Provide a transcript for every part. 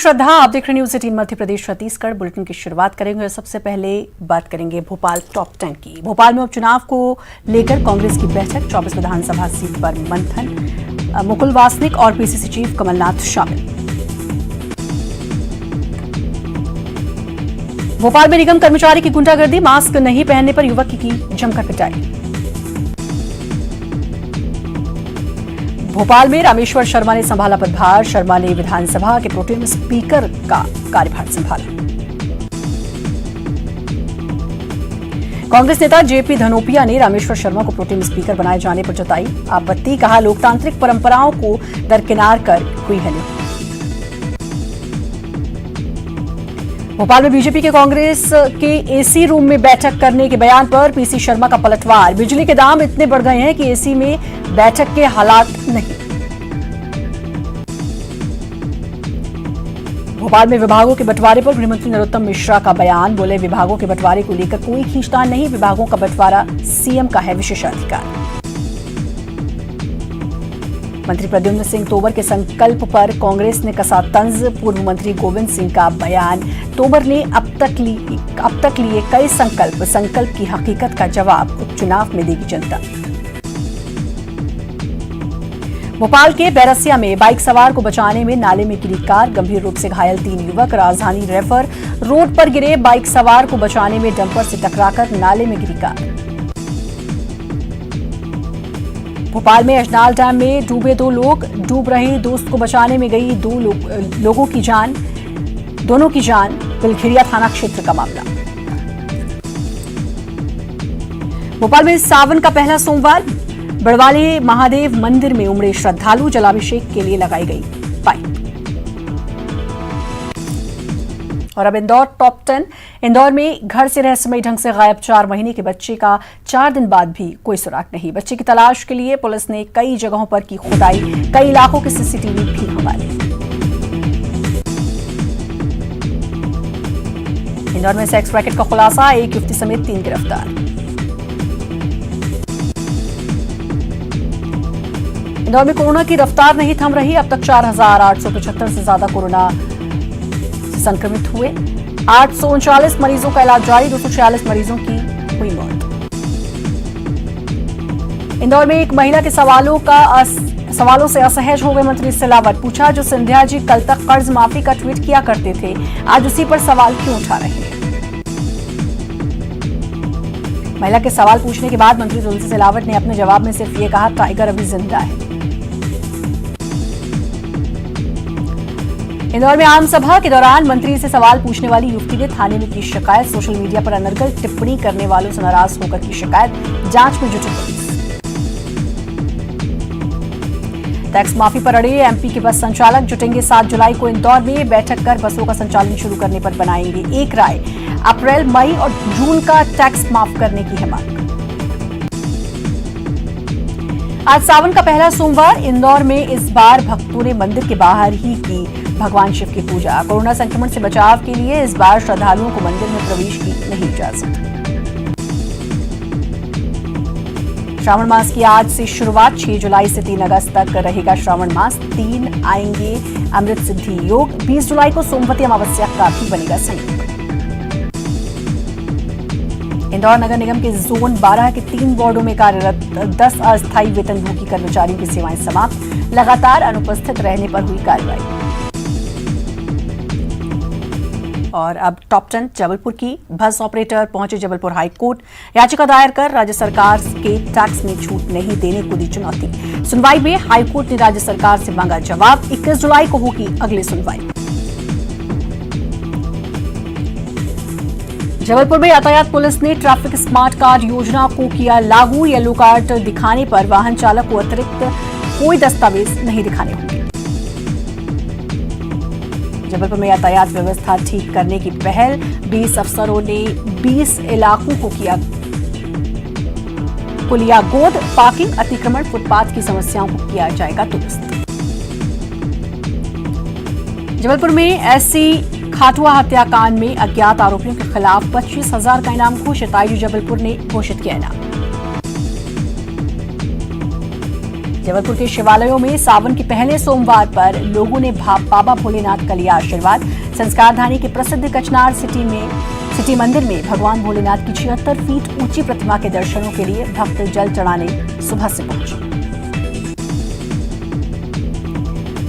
श्रद्धा, आप देख रहे न्यूज 18 मध्य प्रदेश छत्तीसगढ़। बुलेटिन की शुरुआत करेंगे और सबसे पहले बात करेंगे भोपाल टॉप 10 की। भोपाल में उपचुनाव को लेकर कांग्रेस की बैठक, 24 विधानसभा सीट पर मंथन। मुकुल वासनिक और पीसीसी चीफ कमलनाथ शामिल। भोपाल में निगम कर्मचारी की गुंडागर्दी, मास्क नहीं पहनने पर युवक की जमकर पिटाई। भोपाल में रामेश्वर शर्मा ने संभाला पदभार, शर्मा ने विधानसभा के प्रोटेम स्पीकर का कार्यभार संभाला। कांग्रेस नेता जेपी धनोपिया ने रामेश्वर शर्मा को प्रोटेम स्पीकर बनाए जाने पर जताई आपत्ति, कहा लोकतांत्रिक परंपराओं को दरकिनार कर हुई है नियुक्ति। भोपाल में बीजेपी के कांग्रेस के एसी रूम में बैठक करने के बयान पर पीसी शर्मा का पलटवार, बिजली के दाम इतने बढ़ गए हैं कि एसी में बैठक के हालात नहीं। भोपाल में विभागों के बंटवारे पर गृहमंत्री नरोत्तम मिश्रा का बयान, बोले विभागों के बंटवारे को लेकर कोई खींचतान नहीं, विभागों का बंटवारा सीएम का है विशेषाधिकार। मंत्री प्रद्युम्न सिंह तोमर के संकल्प पर कांग्रेस ने कसा तंज, पूर्व मंत्री गोविंद सिंह का बयान, तोमर ने अब तक लिए कई संकल्प की हकीकत का जवाब उपचुनाव में देगी जनता। भोपाल के बैरसिया में बाइक सवार को बचाने में नाले में गिरी कार, गंभीर रूप से घायल 3 युवक। राजधानी रेफर रोड पर गिरे बाइक सवार को बचाने में डंपर से टकराकर नाले में गिरी कार। भोपाल में अजनाल डैम में डूबे 2 लोग, डूब रहे दोस्त को बचाने में गई 2 लोगों की जान, दोनों की जान। बिलखिरिया थाना क्षेत्र का मामला। भोपाल में सावन का पहला सोमवार, बड़वाले महादेव मंदिर में उमड़े श्रद्धालु, जलाभिषेक के लिए लगाई गई पाइप। और अब इंदौर टॉप 10। इंदौर में घर से रहस्यमयी ढंग से गायब 4 महीने के बच्चे का 4 दिन बाद भी कोई सुराग नहीं। बच्चे की तलाश के लिए पुलिस ने कई जगहों पर की खुदाई, कई इलाकों के सीसीटीवी भी हवाले। इंदौर में सेक्स रैकेट का खुलासा, एक युवती समेत 3 गिरफ्तार। इंदौर में कोरोना की रफ्तार नहीं थम रही, अब तक 4,875 से ज्यादा कोरोना संक्रमित हुए। 839 मरीजों का इलाज जारी, 246 मरीजों की हुई मौत। इंदौर में एक महिला के सवालों से असहज हो गए मंत्री सिलावट, पूछा जो सिंधिया जी कल तक कर्ज माफी का ट्वीट किया करते थे, आज उसी पर सवाल क्यों उठा रहे हैं। महिला के सवाल पूछने के बाद मंत्री तुलसी सिलावट ने अपने जवाब में सिर्फ ये कहा, टाइगर अभी जिंदा है। इंदौर में आम सभा के दौरान मंत्री से सवाल पूछने वाली युवती ने थाने में की शिकायत, सोशल मीडिया पर अनर्गल टिप्पणी करने वालों से नाराज होकर की शिकायत, जांच में जुटी पुलिस। टैक्स माफी पर अड़े एमपी के बस संचालक, जुटेंगे 7 जुलाई को इंदौर में बैठक कर बसों का संचालन शुरू करने पर बनाएंगे एक राय। अप्रैल, मई और जून का टैक्स माफ करने की है मांग। आज सावन का पहला सोमवार, इंदौर में इस बार भक्तों ने मंदिर के बाहर ही की भगवान शिव की पूजा। कोरोना संक्रमण से बचाव के लिए इस बार श्रद्धालुओं को मंदिर में प्रवेश की नहीं इजाजत। श्रावण मास की आज से शुरुआत, 6 जुलाई से 3 अगस्त तक रहेगा श्रावण मास। 3 आएंगे अमृत सिद्धि योग, 20 जुलाई को सोमवती अमावस्या का भी बनेगा संयोग। इंदौर नगर निगम के जोन 12 के 3 वार्डों में कार्यरत 10 अस्थायी वेतनभोगी कर्मचारियों की सेवाएं समाप्त, लगातार अनुपस्थित रहने पर हुई कार्रवाई। और अब टॉप 10 जबलपुर की। बस ऑपरेटर पहुंचे जबलपुर हाईकोर्ट, याचिका दायर कर राज्य सरकार के टैक्स में छूट नहीं देने को दी चुनौती। सुनवाई में हाईकोर्ट ने राज्य सरकार से मांगा जवाब, 21 जुलाई को होगी अगली सुनवाई। जबलपुर में यातायात पुलिस ने ट्रैफिक स्मार्ट कार्ड योजना को किया लागू, येलो कार्ड दिखाने पर वाहन चालक को अतिरिक्त कोई दस्तावेज नहीं दिखाने होंगे। जबलपुर में यातायात व्यवस्था ठीक करने की पहल, 20 अफसरों ने 20 इलाकों को लिया गोद, पार्किंग, अतिक्रमण, फुटपाथ की समस्याओं को किया जाएगा दुरुस्त। जबलपुर में एससी खाटुआ हत्याकांड में अज्ञात आरोपियों के खिलाफ 25,000 का इनाम घोषित, आईजी जबलपुर ने घोषित किया इनाम। जबलपुर के शिवालयों में सावन के पहले सोमवार पर लोगों ने बाबा भोलेनाथ का लिया आशीर्वाद। संस्कारधानी के प्रसिद्ध कचनार सिटी मंदिर में भगवान भोलेनाथ की 76 फीट ऊंची प्रतिमा के दर्शनों के लिए भक्त जल चढ़ाने सुबह से पहुंचे।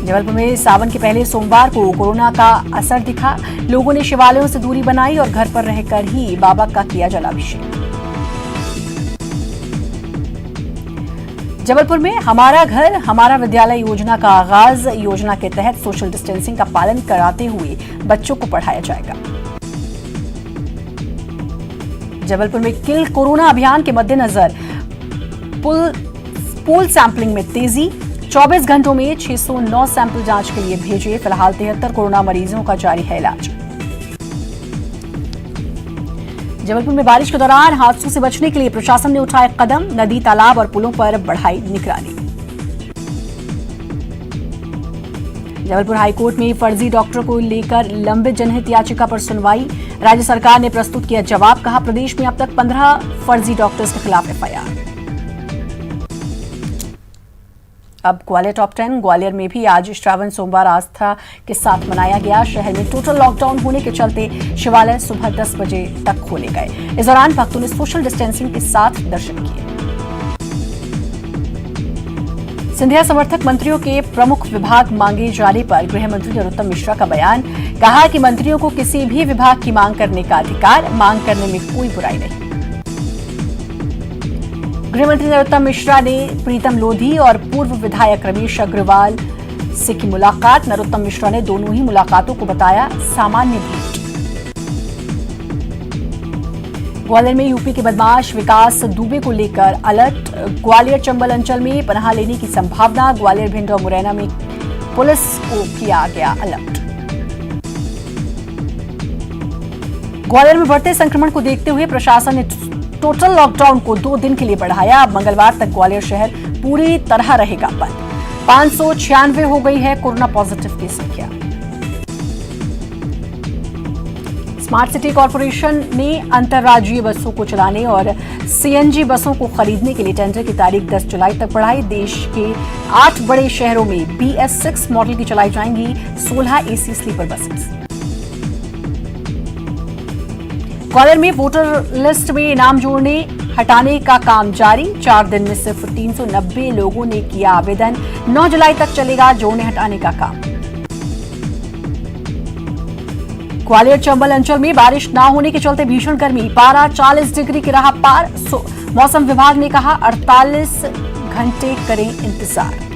जबलपुर में सावन के पहले सोमवार को कोरोना का असर दिखा। लोगों ने शिवालयों से दूरी बनाई और घर पर रहकर ही बाबा का किया जलाभिषेक। जबलपुर में हमारा घर हमारा विद्यालय योजना का आगाज। योजना के तहत सोशल डिस्टेंसिंग का पालन कराते हुए बच्चों को पढ़ाया जाएगा। जबलपुर में किल कोरोना अभियान के मद्देनजर पूल सैंपलिंग में तेजी। 24 घंटों में 609 सैंपल जांच के लिए भेजे। फिलहाल 73 कोरोना मरीजों का जारी है इलाज। जबलपुर में बारिश के दौरान हादसों से बचने के लिए प्रशासन ने उठाए कदम। नदी, तालाब और पुलों पर बढ़ाई निगरानी। जबलपुर हाईकोर्ट में फर्जी डॉक्टर को लेकर लंबित जनहित याचिका पर सुनवाई। राज्य सरकार ने प्रस्तुत किया जवाब। कहा, प्रदेश में अब तक 15 फर्जी डॉक्टर्स के खिलाफ एफआईआर। अब ग्वालियर टॉप 10। ग्वालियर में भी आज श्रावण सोमवार आस्था के साथ मनाया गया। शहर में टोटल लॉकडाउन होने के चलते शिवालय सुबह 10 बजे तक खोले गए। इस दौरान भक्तों ने सोशल डिस्टेंसिंग के साथ दर्शन किए। सिंधिया समर्थक मंत्रियों के प्रमुख विभाग मांगे जाने पर गृह मंत्री नरोत्तम मिश्रा का बयान। कहा कि मंत्रियों को किसी भी विभाग की मांग करने का अधिकार, मांग करने में कोई बुराई नहीं। गृहमंत्री नरोत्तम मिश्रा ने प्रीतम लोधी और पूर्व विधायक रमेश अग्रवाल से की मुलाकात। नरोत्तम मिश्रा ने दोनों ही मुलाकातों को बताया सामान्य भेंट। ग्वालियर में यूपी के बदमाश विकास दुबे को लेकर अलर्ट। ग्वालियर चंबल अंचल में पनाह लेने की संभावना। ग्वालियर, भिंड और मुरैना में पुलिस को किया गया अलर्ट। ग्वालियर में बढ़ते संक्रमण को देखते हुए प्रशासन ने टोटल लॉकडाउन को 2 दिन के लिए बढ़ाया। अब मंगलवार तक ग्वालियर शहर पूरी तरह रहेगा बंद। 596 हो गई है कोरोना पॉजिटिव की संख्या। स्मार्ट सिटी कॉर्पोरेशन ने अंतर्राज्यीय बसों को चलाने और सीएनजी बसों को खरीदने के लिए टेंडर की तारीख 10 जुलाई तक बढ़ाई। देश के 8 बड़े शहरों में BS6 मॉडल की चलाई जाएंगी 16 AC स्लीपर बसेस। ग्वालियर में वोटर लिस्ट में नाम जोड़ने हटाने का काम जारी। 4 दिन में सिर्फ 390 लोगों ने किया आवेदन। 9 जुलाई तक चलेगा जोड़ने हटाने का काम। ग्वालियर चंबल अंचल में बारिश न होने के चलते भीषण गर्मी। पारा 40 डिग्री की रहा पार। मौसम विभाग ने कहा 48 घंटे करें इंतजार।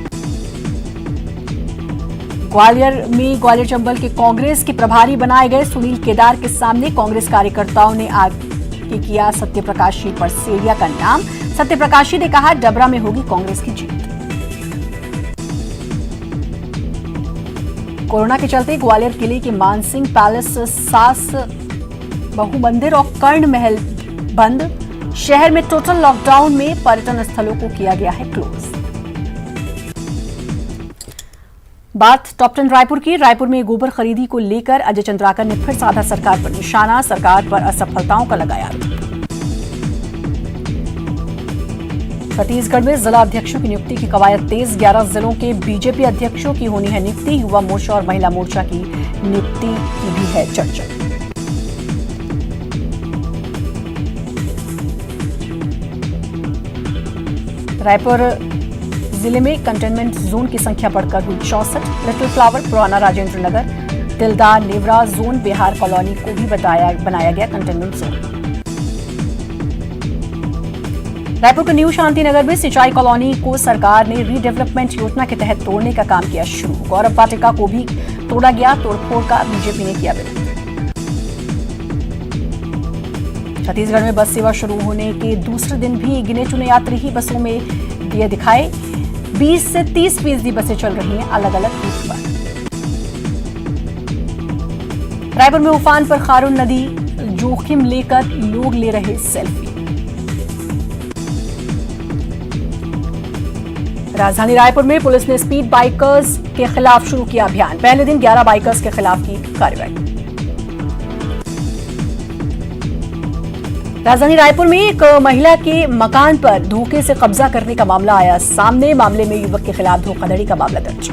ग्वालियर में ग्वालियर चंबल के कांग्रेस के प्रभारी बनाए गए सुनील केदार के सामने कांग्रेस कार्यकर्ताओं ने आगे किया सत्यप्रकाशी परसेरिया का नाम। सत्यप्रकाशी ने कहा डबरा में होगी कांग्रेस की जीत। कोरोना के चलते ग्वालियर किले के मानसिंह पैलेस, सास बहु मंदिर और कर्ण महल बंद। शहर में टोटल लॉकडाउन में पर्यटन स्थलों को किया गया है क्लोज। बात टॉप 10 रायपुर की। रायपुर में गोबर खरीदी को लेकर अजय चंद्राकर ने फिर साधा सरकार पर निशाना। सरकार पर असफलताओं का लगाया आरोप। छत्तीसगढ़ में जिला अध्यक्षों की नियुक्ति की कवायद तेज। 11 जिलों के बीजेपी अध्यक्षों की होनी है नियुक्ति। युवा मोर्चा और महिला मोर्चा की नियुक्ति की भी है चर्चा। रायपुर जिले में कंटेनमेंट जोन की संख्या बढ़कर हुई 64। लिटिल फ्लावर, पुराना राजेंद्र नगर, दिलदार, नेवरा जोन, बिहार कॉलोनी को भी बनाया गया कंटेनमेंट जोन। रायपुर के न्यू शांति नगर में सिंचाई कॉलोनी को सरकार ने रीडेवलपमेंट योजना के तहत तोड़ने का काम किया शुरू। गौरव वाटिका को भी तोड़ा गया। तोड़फोड़ का बीजेपी ने किया विरोध। छत्तीसगढ़ में बस सेवा शुरू होने के दूसरे दिन भी गिने चुने यात्री ही बसों में दिए दिखाए। 20 से 30% बसें चल रही हैं अलग अलग रूट पर। रायपुर में उफान पर खारून नदी, जोखिम लेकर लोग ले रहे सेल्फी। राजधानी रायपुर में पुलिस ने स्पीड बाइकर्स के खिलाफ शुरू किया अभियान। पहले दिन 11 बाइकर्स के खिलाफ की कार्रवाई। राजधानी रायपुर में एक महिला के मकान पर धोखे से कब्जा करने का मामला आया सामने। मामले में युवक के खिलाफ धोखाधड़ी का मामला दर्ज।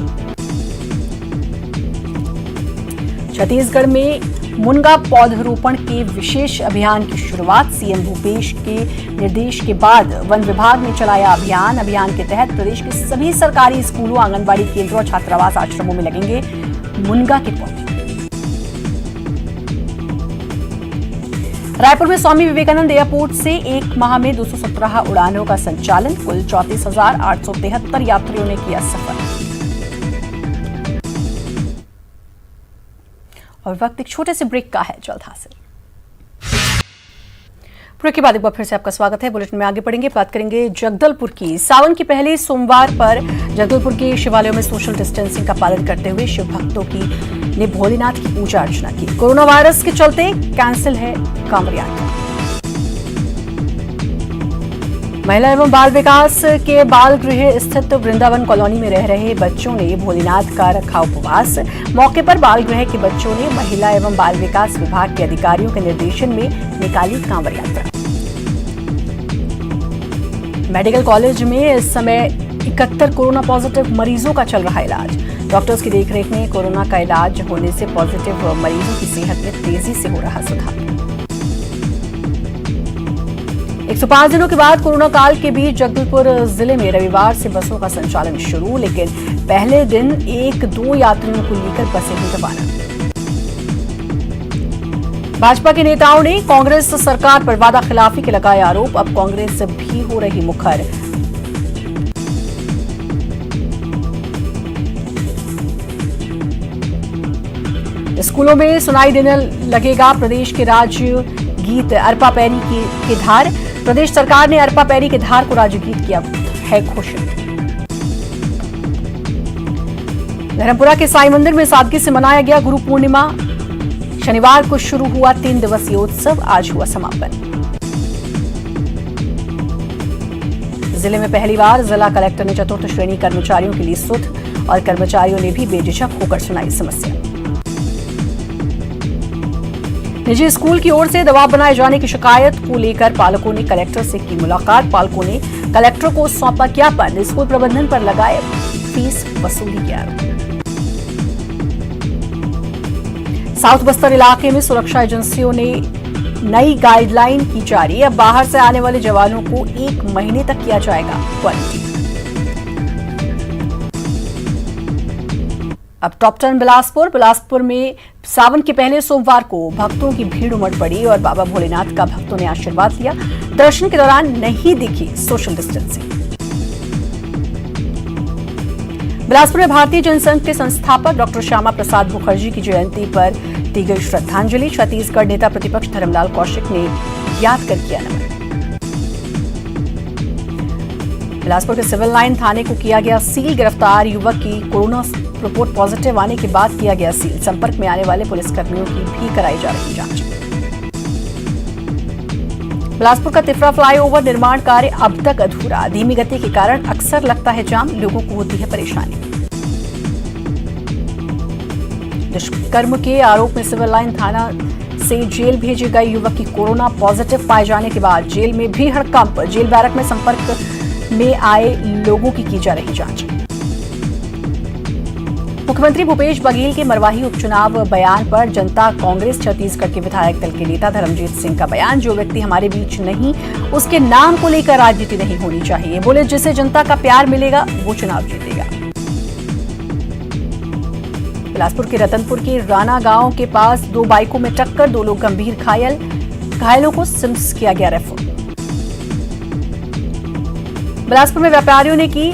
छत्तीसगढ़ में मुनगा पौधरोपण के विशेष अभियान की शुरुआत। सीएम भूपेश के निर्देश के बाद वन विभाग ने चलाया अभियान। अभियान के तहत प्रदेश के सभी सरकारी स्कूलों, आंगनबाड़ी केंद्रों और छात्रावास आश्रमों में लगेंगे मुनगा के पौधे। रायपुर में स्वामी विवेकानंद एयरपोर्ट से एक माह में 217 उड़ानों का संचालन। कुल 34,873 यात्रियों ने किया सफर। और वक्त एक छोटे से ब्रेक का है, जल्द हासिल। ब्रेक के बाद एक बार फिर से आपका स्वागत है। बुलेटिन में आगे बढ़ेंगे, बात करेंगे जगदलपुर की। सावन के पहले सोमवार पर जगदलपुर के शिवालयों में सोशल डिस्टेंसिंग का पालन करते हुए शिव भक्तों ने भोलेनाथ की पूजा अर्चना की। कोरोना वायरस के चलते कैंसिल है कांवड़ यात्रा। महिला एवं बाल विकास के बाल गृह स्थित वृंदावन कॉलोनी में रह रहे बच्चों ने भोलेनाथ का रखा उपवास। मौके पर बाल गृह के बच्चों ने महिला एवं बाल विकास विभाग के अधिकारियों के निर्देशन में निकाली कांवड़ यात्रा। मेडिकल कॉलेज में इस समय 71 कोरोना पॉजिटिव मरीजों का चल रहा इलाज। डॉक्टर्स की देखरेख में कोरोना का इलाज होने से पॉजिटिव मरीजों की सेहत में तेजी से हो रहा सुधार। 105 दिनों के बाद कोरोना काल के बीच जगदलपुर जिले में रविवार से बसों का संचालन शुरू, लेकिन पहले दिन 1-2 यात्रियों को लेकर बसें भी रवाना। भाजपा के नेताओं ने कांग्रेस सरकार पर वादा खिलाफी के लगाए आरोप। अब कांग्रेस भी हो रही मुखर। स्कूलों में सुनाई देने लगेगा प्रदेश के राज्य गीत अरपा पैरी की धार। प्रदेश सरकार ने अरपा पैरी के धार को राज्य गीत किया है घोषित। धर्मपुरा के साईं मंदिर में सादगी से मनाया गया गुरु पूर्णिमा। शनिवार को शुरू हुआ 3 दिवसीय उत्सव, आज हुआ समापन। जिले में पहली बार जिला कलेक्टर ने चतुर्थ श्रेणी कर्मचारियों के लिए सुध और कर्मचारियों ने भी बेझिझक होकर सुनाई समस्या। निजी स्कूल की ओर से दबाव बनाए जाने की शिकायत को लेकर पालकों ने कलेक्टर से की मुलाकात। पालकों ने कलेक्टर को सौंपा ज्ञापन। स्कूल प्रबंधन पर लगाए फीस वसूली की आरोप। साउथ बस्तर इलाके में सुरक्षा एजेंसियों ने नई गाइडलाइन की जारी। अब बाहर से आने वाले जवानों को 1 महीने तक किया जाएगा क्वारंटीन। अब टॉप 10 बिलासपुर में सावन के पहले सोमवार को भक्तों की भीड़ उमड़ पड़ी और बाबा भोलेनाथ का भक्तों ने आशीर्वाद लिया। दर्शन के दौरान नहीं दिखी सोशल डिस्टेंसिंग। बिलासपुर में भारतीय जनसंघ के संस्थापक डॉक्टर श्यामा प्रसाद मुखर्जी की जयंती पर दी गई श्रद्धांजलि। छत्तीसगढ़ नेता प्रतिपक्ष धर्मलाल कौशिक ने याद कर किया नमन। बिलासपुर के सिविल लाइन थाने को किया गया सील। गिरफ्तार युवक की कोरोना रिपोर्ट पॉजिटिव आने के बाद किया गया सील। संपर्क में आने वाले पुलिसकर्मियों की भी कराई जा रही जांच। बिलासपुर का तिफरा फ्लाईओवर निर्माण कार्य अब तक अधूरा। धीमी गति के कारण अक्सर लगता है जाम, लोगों को होती है परेशानी। दुष्कर्म के आरोप में सिविल लाइन थाना से जेल भेजे गए युवक की कोरोना पॉजिटिव पाए जाने के बाद जेल में भी हड़कंप। जेल बैरक में संपर्क में आए लोगों की जा रही जांच। मुख्यमंत्री भूपेश बघेल के मरवाही उपचुनाव बयान पर जनता कांग्रेस छत्तीसगढ़ के विधायक दल के नेता धर्मजीत सिंह का बयान। जो व्यक्ति हमारे बीच नहीं, उसके नाम को लेकर राजनीति नहीं होनी चाहिए। बोले जिसे जनता का प्यार मिलेगा वो चुनाव जीतेगा। बिलासपुर के रतनपुर के राना गांव के पास 2 बाइकों में टक्कर, 2 लोग गंभीर घायल। घायलों को सिम्स किया गया रेफर। बिलासपुर में व्यापारियों ने की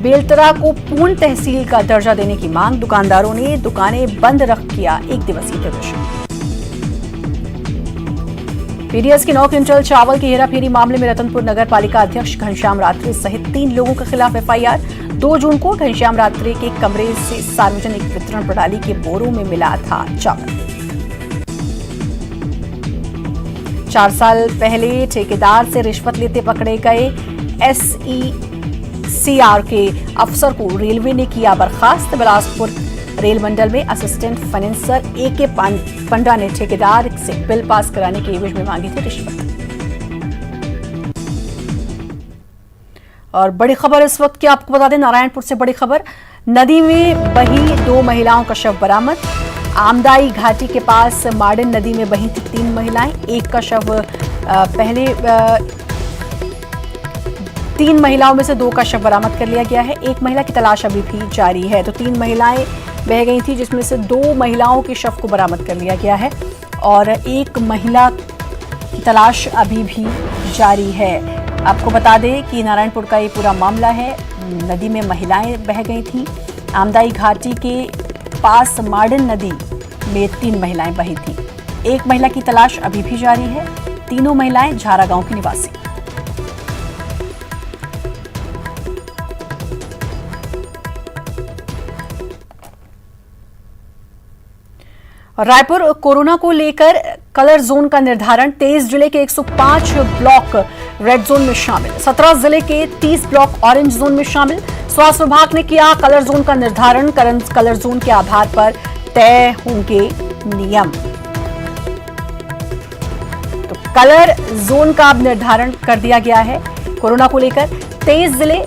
बेलतरा को पूर्ण तहसील का दर्जा देने की मांग। दुकानदारों ने दुकानें बंद रख किया 1 दिवसीय प्रदर्शन। पीडीएस के 9 क्विंटल चावल की हेराफेरी मामले में रतनपुर नगर पालिका अध्यक्ष घनश्याम रात्रे सहित 3 लोगों के खिलाफ एफआईआर। 2 जून को घनश्याम रात्रे के कमरे से सार्वजनिक वितरण प्रणाली के बोरों में मिला था चावल। 4 साल पहले ठेकेदार से रिश्वत लेते पकड़े गए एसईसीआर के अफसर को रेलवे ने किया बर्खास्त। बिलासपुर रेल मंडल में असिस्टेंट फाइनेंसर एके पंडा ने ठेकेदार से बिल पास कराने के एवज में मांगी थी रिश्वत। और बड़ी खबर इस वक्त की आपको बता दें, नारायणपुर से बड़ी खबर। नदी में बही 2 महिलाओं का शव बरामद। आमदाई घाटी के पास माडिन नदी में बही थी 3 महिलाएं। एक का शव पहले 3 महिलाओं में से 2 का शव बरामद कर लिया गया है। एक महिला की तलाश अभी भी जारी है। तो 3 महिलाएं बह गई थी, जिसमें से 2 महिलाओं के शव को बरामद कर लिया गया है और एक महिला की तलाश अभी भी जारी है। आपको बता दें कि नारायणपुर का ये पूरा मामला है। नदी में महिलाएं बह गई थीं। आमदाई घाटी के पास माडिन नदी में 3 महिलाएं बही थीं। एक महिला की तलाश अभी भी जारी है। तीनों महिलाएं झारा गांव की निवासी। रायपुर कोरोना को लेकर कलर जोन का निर्धारण। 23 जिले के 105 ब्लॉक रेड जोन में शामिल। 17 जिले के 30 ब्लॉक ऑरेंज जोन में शामिल। स्वास्थ्य विभाग ने किया कलर जोन का निर्धारण। कलर जोन के आधार पर तय होंगे नियम। तो कलर जोन का अब निर्धारण कर दिया गया है कोरोना को लेकर। 23 जिले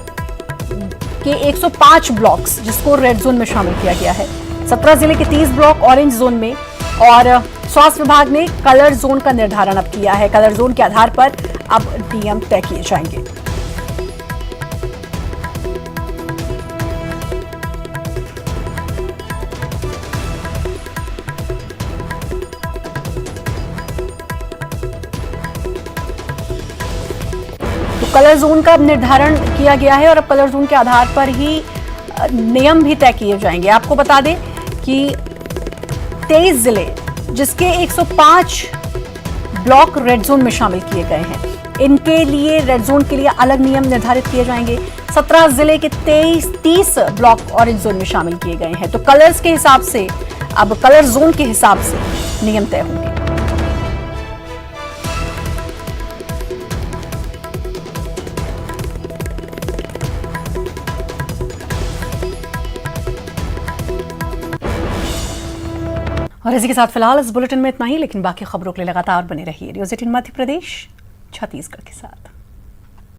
के 105 ब्लॉक्स जिसको रेड जोन में शामिल किया गया है। 17 जिले के 30 ब्लॉक ऑरेंज जोन में और स्वास्थ्य विभाग ने कलर जोन का निर्धारण अब किया है। कलर जोन के आधार पर अब नियम तय किए जाएंगे। तो कलर जोन का अब निर्धारण किया गया है और अब कलर जोन के आधार पर ही नियम भी तय किए जाएंगे। आपको बता दें कि 23 जिले जिसके 105 ब्लॉक रेड जोन में शामिल किए गए हैं, इनके लिए रेड जोन के लिए अलग नियम निर्धारित किए जाएंगे। 17 जिले के 30 ब्लॉक ऑरेंज जोन में शामिल किए गए हैं। तो कलर्स के हिसाब से अब कलर जोन के हिसाब से नियम तय होंगे। और इसी के साथ फिलहाल इस बुलेटिन में इतना ही, लेकिन बाकी खबरों के लिए लगातार बने रहिए न्यूज़ 18 मध्य प्रदेश छत्तीसगढ़ के साथ।